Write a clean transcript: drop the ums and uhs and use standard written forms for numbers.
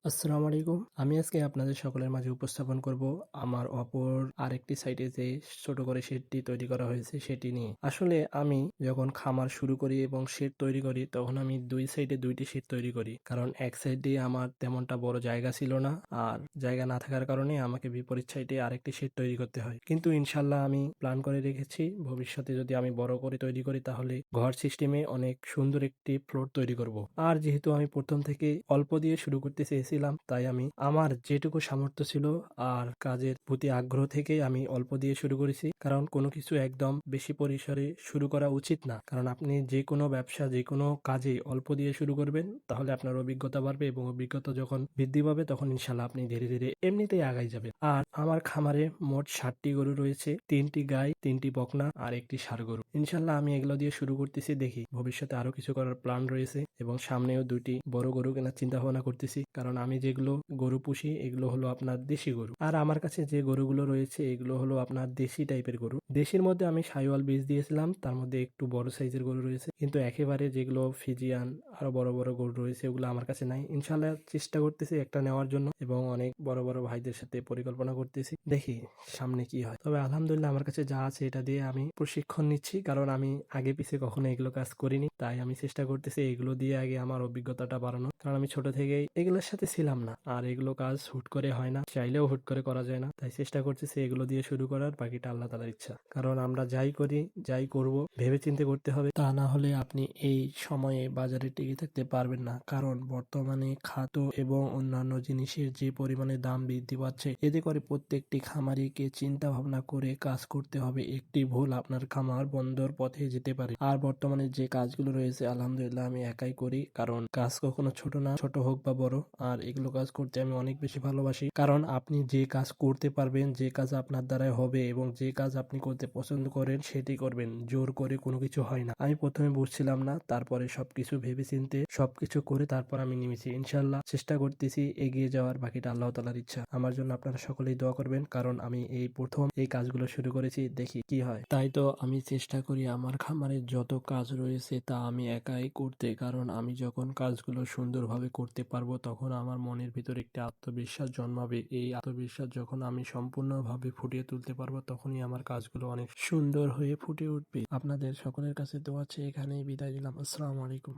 আসসালামু আলাইকুম। আমি আজকে আপনাদের সকলের মাঝে উপস্থাপন করব আমার অপর আরেকটি সাইটে যে ছোট করে শেডটি তৈরি করা হয়েছে সেটি নিয়ে। আসলে আমি যখন খামার শুরু করি এবং শেড তৈরি করি তখন আমি ২ সাইডে ২ টি শেড তৈরি করি। কারণ এক সাইডে আমার তেমনটা বড় জায়গা ছিল না। আর জায়গা না থাকার কারণে আমাকে বিপরীত সাইডে আরেকটি শেড তৈরি করতে হয়। কিন্তু ইনশাআল্লাহ আমি প্ল্যান করে রেখেছি ভবিষ্যতে যদি আমি বড় করে তৈরি করি তাহলে ঘর সিস্টেমে অনেক সুন্দর একটি ফ্লোর তৈরি করব। আর যেহেতু আমি ১ম থেকেই অল্প দিয়ে শুরু করতে চেয়েছিলাম তাই আমি আমার যেটুকু সামর্থ্য ছিল আর কাজের প্রতি আগ্রহ থেকেই আমি অল্প দিয়ে শুরু করেছি। কারণ কোনো কিছু একদম বেশি পরিসরে শুরু করা উচিত না। কারণ আপনি যেকোনো ব্যবসা যেকোনো কাজেই অল্প দিয়ে শুরু করবেন তাহলে আপনার অভিজ্ঞতা বাড়বে এবং অভিজ্ঞতা যখন বৃদ্ধি পাবে তখন ইনশাআল্লাহ আপনি ধীরে ধীরে এমনিতেই আগাই যাবেন। আর আমার খামারে মোট ৭টি গরু রয়েছে, ৩টি গাই, ৩টি বকনা আর একটি ষাঁড় গরু। ইনশাআল্লাহ আমি এগুলো দিয়ে শুরু করতেছি, দেখি ভবিষ্যতে আরো কিছু করার প্ল্যান রয়েছে এবং সামনেও ২টি বড় গরু কেনার চিন্তা ভাবনা করতেছি। কারণ আমি যেগুলো গরু পুষি এগুলো হলো আপনার দেশি গরু। আর আমার কাছে যে গরুগুলো রয়েছে এগুলো হলো আপনার দেশি টাইপের গরু। দেশির মধ্যে আমি সাহিওয়াল বীজ দিয়েছিলাম, তার মধ্যে একটু বড় সাইজের গরু রয়েছে। কিন্তু একেবারে যেগুলো ফিজিয়ান আরো বড় বড় গরু রয়েছে ওগুলো আমার কাছে নাই। ইনশাআল্লাহ চেষ্টা করতেছি একটা নেওয়ার জন্য এবং অনেক বড় বড় ভাইদের সাথে পরিকল্পনা করতেছি। দেখি সামনে কি হয়। তবে আলহামদুলিল্লাহ আমার কাছে যা আছে এটা দিয়ে আমি প্রশিক্ষণ নিচ্ছি। কারণ আমি আগে পিছে কখনো এগুলো কাজ করিনি। তাই আমি চেষ্টা করতেছি এগুলো দিয়ে আগে আমার অভিজ্ঞতাটা বাড়ানো। কারণ আমি ছোট থেকেই এগুলোর সাথে ছিলাম না। আর এগুলো কাজ হুট করে হয় না। চাইলেও হুট করে করা যায় না। তাই চেষ্টা করতেছি এগুলো দিয়ে শুরু করার, বাকিটা আল্লাহ তাআলার ইচ্ছা। কারণ আমরা যাই করি, যাই করব ভেবেচিন্তে করতে হবে। তা না হলে আপনি এই সময়ে বাজারে টিকে থাকতে পারবেন না। কারণ বর্তমানে খাদ্য এবং অন্যান্য জিনিসের যে পরিমাণে দাম বৃদ্ধি পাচ্ছে এতে করে প্রত্যেকটি খামারিকে চিন্তা ভাবনা করে কাজ করতে হবে। একটি ভুল আপনার খামার বন্ধর পথে যেতে পারে। আর বর্তমানে যে কাজগুলো রয়েছে আলহামদুলিল্লাহ আমি একাই করি। কারণ কাজ কখনো ছোট না, ছোট হোক বা বড়। আর এগুলো কাজ করতে আমি অনেক বেশি ভালোবাসি। কারণ আপনি যে কাজ করতে পারবেন, যে কাজ আপনার দ্বারাই হবে এবং যে কাজ আপনি করতে পছন্দ করেন সেটি করবেন। জোর করে কোনো কিছু হয় না। আমি প্রথমে বুঝছিলাম না, তারপরে সবকিছু ভেবেচিন্তে সবকিছু করে তারপর আমি নেমেছি। ইনশাআল্লাহ চেষ্টা করতেছি এগিয়ে যাওয়ার, বাকিটা আল্লাহ তাআলার ইচ্ছা। আমার জন্য আপনারা সকলেই দোয়া করবেন। কারণ আমি এই প্রথম এই কাজগুলো শুরু করেছি, দেখি কি হয়। তাই তো আমি চেষ্টা করি আমার খামারের যত কাজ রয়েছে তা আমি একাই করতে। কারণ আমি যখন কাজগুলো সুন্দরভাবে করতে পারবো তখন আমার মনের ভিতর একটি আত্মবিশ্বাস জন্মাবে। এই আত্মবিশ্বাস যখন আমি সম্পূর্ণভাবে ফুটিয়ে তুলতে পারবো তখনই আমার কাজগুলো অনেক সুন্দর হয়ে ফুটে উঠবে। আপনাদের সকলের কাছে দোয়া চেয়ে এখানেই বিদায় নিলাম। আসসালামু আলাইকুম।